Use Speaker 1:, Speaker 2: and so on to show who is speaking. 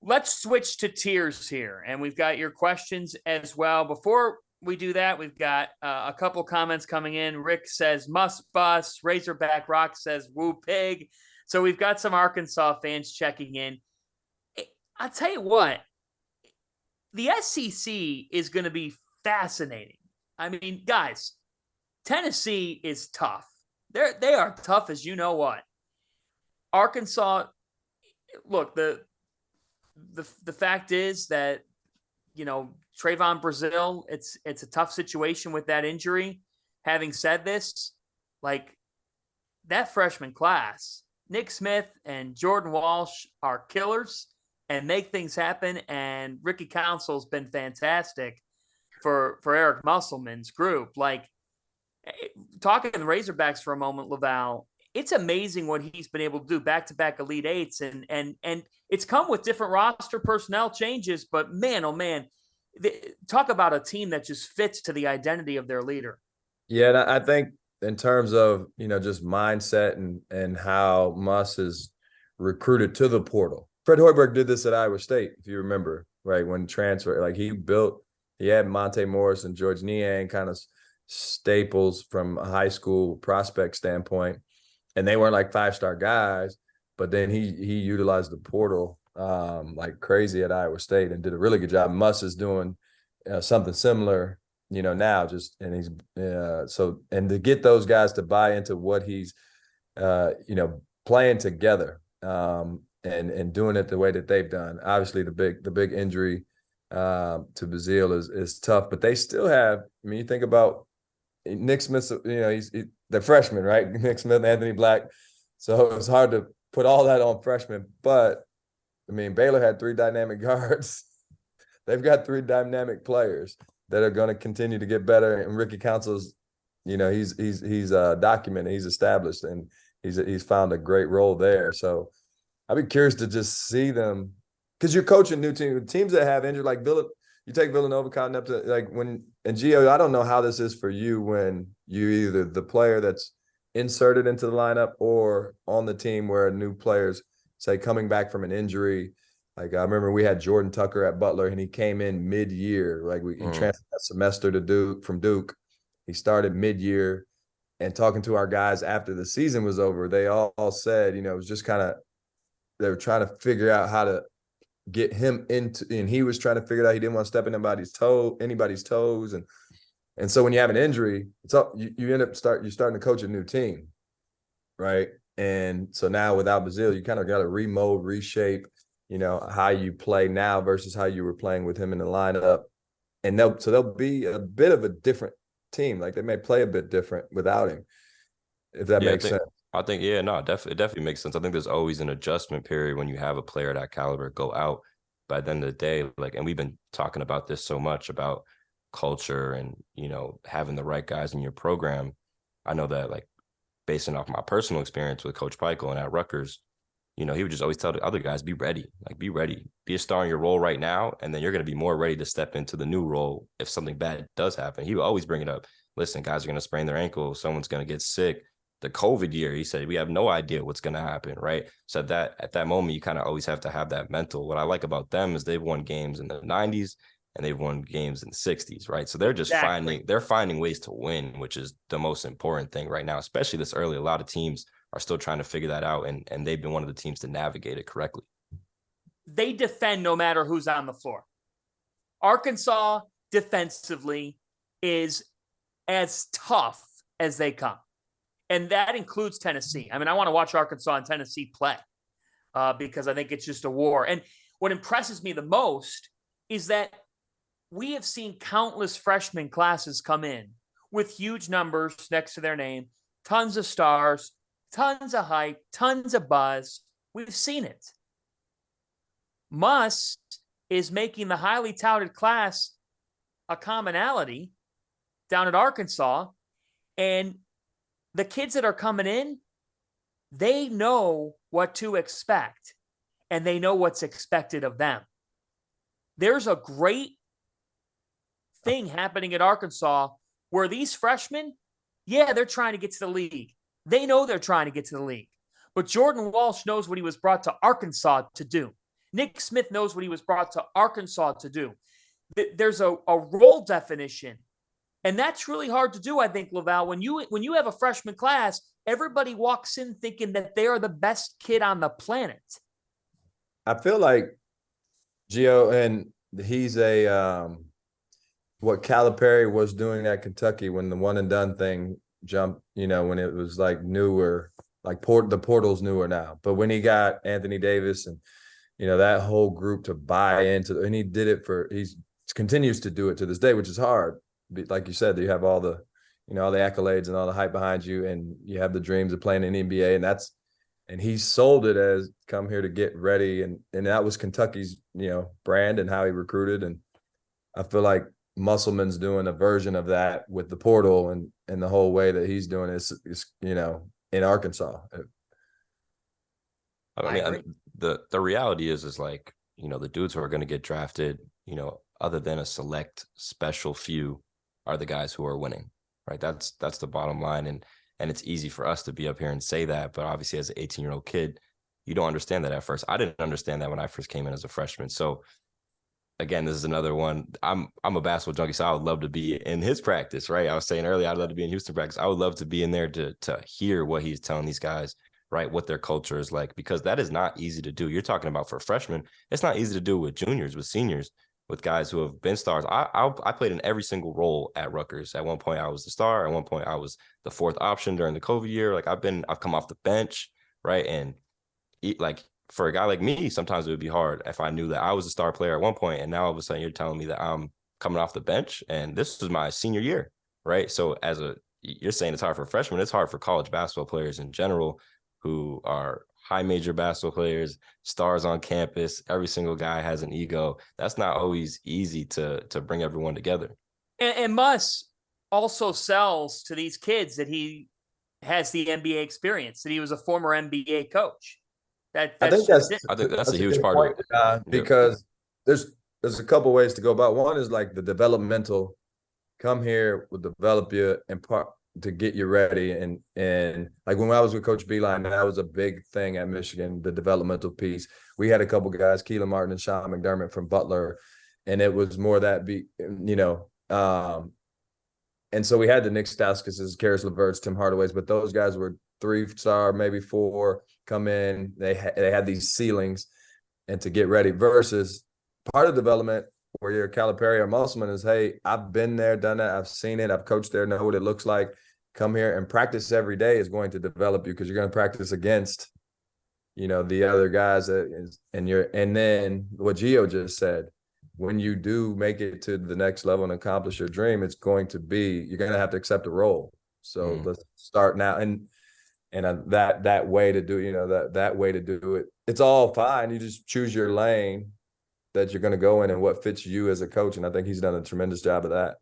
Speaker 1: Let's switch to tiers here, and we've got your questions as well. Before we do that, we've got a couple comments coming in. Rick says must bus. Razorback Rock says woo pig. So we've got some Arkansas fans checking in. I'll tell you what, the SEC is going to be fascinating. I mean, guys, Tennessee is tough. They are tough as you know what. Arkansas, look, the fact is that, Trayvon Brazile, it's a tough situation with that injury. Having said this, like that freshman class, Nick Smith and Jordan Walsh are killers and make things happen. And Ricky Council's been fantastic for Eric Musselman's group. Like, talking the Razorbacks for a moment, Laval, it's amazing what he's been able to do, back-to-back Elite Eights, and it's come with different roster personnel changes. But man, oh man, talk about a team that just fits to the identity of their leader.
Speaker 2: Yeah, and I think in terms of just mindset and how Muss is recruited to the portal. Fred Hoiberg did this at Iowa State, if you remember, right? When transfer, like he had Monte Morris and George Niang, kind of staples from a high school prospect standpoint. And they weren't like 5-star guys, but then he utilized the portal like crazy at Iowa State and did a really good job. Muss is doing something similar, now and he's and to get those guys to buy into what he's, playing together and doing it the way that they've done. Obviously, the big injury to Brazile is tough, but they still have. I mean, you think about Nick Smith, he's the freshman, right? Nick Smith and Anthony Black. So it's hard to put all that on freshmen. But, I mean, Baylor had 3 dynamic guards. They've got 3 dynamic players that are going to continue to get better. And Ricky Council's, he's documented, he's established, and he's found a great role there. So I'd be curious to just see them, because you're coaching new teams that have injured, like you take Villanova Cotton up to like and Gio, I don't know how this is for you when you either the player that's inserted into the lineup or on the team where new players, say, coming back from an injury. Like I remember we had Jordan Tucker at Butler and he came in mid-year. Like he transferred that semester to from Duke. He started mid-year, and talking to our guys after the season was over, they all said, it was just kind of, they were trying to figure out how to get him into, and he was trying to figure it out. He didn't want to step in anybody's toes. And so when you have an injury, it's up, you end up you're starting to coach a new team. Right. And so now without Brazile, you kind of got to remold, reshape, how you play now versus how you were playing with him in the lineup. And they'll be a bit of a different team. Like they may play a bit different without him, if that makes sense.
Speaker 3: I think, yeah, no, it definitely makes sense. I think there's always an adjustment period when you have a player that caliber go out. But at the end of the day, and we've been talking about this so much about culture and, having the right guys in your program. I know that, basing off my personal experience with Coach Peichel and at Rutgers, he would just always tell the other guys, be ready, be a star in your role right now. And then you're going to be more ready to step into the new role if something bad does happen. He would always bring it up. Listen, guys are going to sprain their ankle. Someone's going to get sick. The COVID year, he said, we have no idea what's going to happen, right? So that at that moment, you kind of always have to have that mental. What I like about them is they've won games in the 90s and they've won games in the 60s, right? So they're just finding ways to win, which is the most important thing right now, especially this early. A lot of teams are still trying to figure that out, and they've been one of the teams to navigate it correctly.
Speaker 1: They defend no matter who's on the floor. Arkansas defensively is as tough as they come. And that includes Tennessee. I mean, I want to watch Arkansas and Tennessee play because I think it's just a war. And what impresses me the most is that we have seen countless freshman classes come in with huge numbers next to their name, tons of stars, tons of hype, tons of buzz. We've seen it. Muss is making the highly touted class a commonality down at Arkansas, and the kids that are coming in, they know what to expect, and they know what's expected of them. There's a great thing happening at Arkansas where these freshmen, they're trying to get to the league. They know they're trying to get to the league. But Jordan Walsh knows what he was brought to Arkansas to do. Nick Smith knows what he was brought to Arkansas to do. There's a role definition, and that's really hard to do, I think, Laval. When you have a freshman class, everybody walks in thinking that they are the best kid on the planet.
Speaker 2: I feel like Gio, and he's what Calipari was doing at Kentucky when the one and done thing jumped, when it was like newer, like the portal's newer now. But when he got Anthony Davis and, that whole group to buy into, and he did it he continues to do it to this day, which is hard. Like you said, you have all the, all the accolades and all the hype behind you, and you have the dreams of playing in the NBA, and he sold it as come here to get ready. And that was Kentucky's, brand and how he recruited. And I feel like Musselman's doing a version of that with the portal and the whole way that he's doing is in Arkansas.
Speaker 3: I mean, the reality is like, the dudes who are going to get drafted, other than a select special few, are the guys who are winning, right? That's the bottom line. And it's easy for us to be up here and say that, but obviously as an 18-year-old kid, you don't understand that at first. I didn't understand that when I first came in as a freshman. So again, this is another one. I'm a basketball junkie, so I would love to be in his practice, right? I was saying earlier, I'd love to be in Houston practice. I would love to be in there to hear what he's telling these guys, right? What their culture is like, because that is not easy to do. You're talking about for freshmen. It's not easy to do with juniors, with seniors, with guys who have been stars. I played in every single role at Rutgers. At one point, I was the star. At one point, I was the fourth option during the COVID year. Like I've come off the bench, right? And for a guy like me, sometimes it would be hard if I knew that I was a star player at one point, and now all of a sudden you're telling me that I'm coming off the bench, and this was my senior year, right? So you're saying it's hard for freshmen, it's hard for college basketball players in general who are high major basketball players, stars on campus. Every single guy has an ego. That's not always easy to bring everyone together.
Speaker 1: And Muss also sells to these kids that he has the NBA experience, that he was a former NBA coach. I think
Speaker 3: that's a huge part of it.
Speaker 2: Because there's a couple ways to go about. One is like the developmental, come here, will develop you and to get you ready. And like when I was with Coach Beeline, that was a big thing at Michigan, the developmental piece. We had a couple guys, Keelan Martin and Sean McDermott from Butler, and it was more that and so we had the Nick Stauskas, Karis LeVerts, Tim Hardaway's, but those guys were 3-star, maybe 4, come in. They had these ceilings, and to get ready versus part of development where you're Calipari or Musselman is, hey, I've been there, done that, I've seen it, I've coached there, know what it looks like. Come here and practice every day is going to develop you, because you're going to practice against, the other guys and then what Gio just said, when you do make it to the next level and accomplish your dream, you're going to have to accept a role. So let's start now. And that way to do, that way to do it, it's all fine. You just choose your lane that you're going to go in and what fits you as a coach. And I think he's done a tremendous job of that.